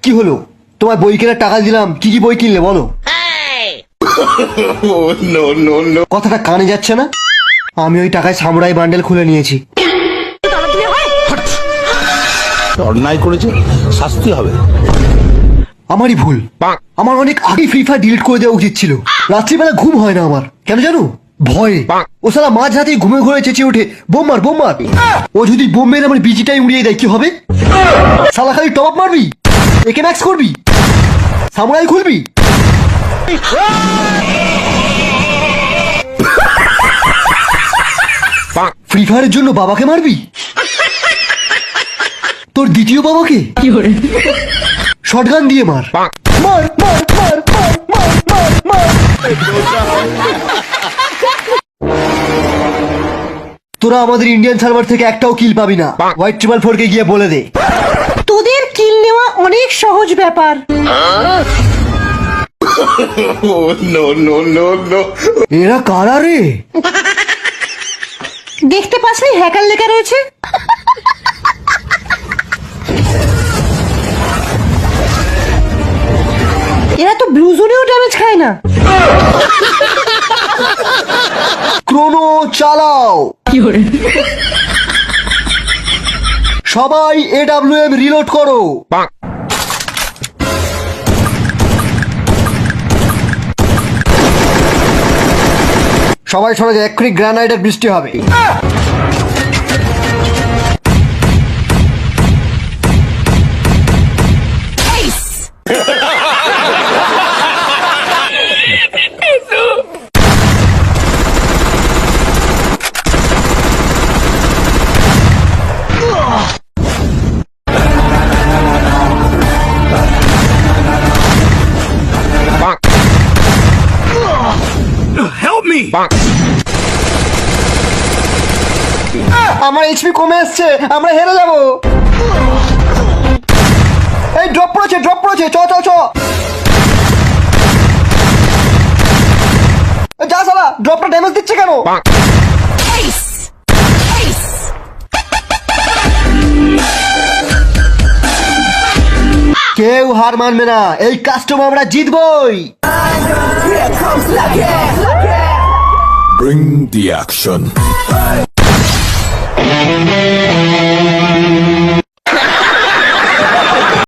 কি হলো? তোমার বই কেনার টাকা দিলাম, কি কি বই কিনলে বলো? কথাটা কানে যাচ্ছে না? আমি ওই টাকায় সামুরাই বান্ডেল খুলে নিয়েছি। অন্যায় করেছে, শাস্তি হবে। আমারই ভুল। আমার অনেক আগে ফ্রি ফায়ার ডিলিট করে দেওয়া উচিত ছিল। রাত্রিবেলা ঘুম হয় না আমার, কেন জানো? ভয়ে। ও সালা মাঝ রাতে ঘুমে ঘুরে চেঁচিয়ে ওঠে, বোম মার বোম মার। ও যদি বোম মেরে আমার বিজিটাই উড়িয়ে দেয় কি হবে? সালা খালি টপ আপ মারবি, একে ম্যাক্স করবি, সামুরাই খুলবি। ফ্রি ফায়ারের জন্য বাবাকে মারবি? তোর দ্বিতীয় বাবাকে শটগান দিয়ে মার। মার মার মার মার মার মার মার। তোরা আমাদের ইন্ডিয়ান সার্ভার থেকে একটাও কিল পাবি না। হোয়াইট 444 কে গিয়ে বলে দে। তোদের কিল নেওয়া অনেক সহজ ব্যাপার। এরা কারা রে? দেখতে পাসনি হ্যাকার লেখা রয়েছে? এরা তো ব্লু জোনেও ড্যামেজ খায় না। ক্রোনো চালাও। সবাই AWM রিলোড করো। সবাই সরে যায়, এক্ষুনি গ্রানাইডের বৃষ্টি হবে। আমার এইচপি কমে আসছে, আমরা হেরে যাব। এই ড্রপ পড়েছে, ড্রপ পড়েছে, চ চ চ। যা সালা, ড্রপটা ড্যামেজ দিচ্ছে কেন? কেউ হার মানবে না, এই কাস্টম আমরা জিতবই। Bring the action.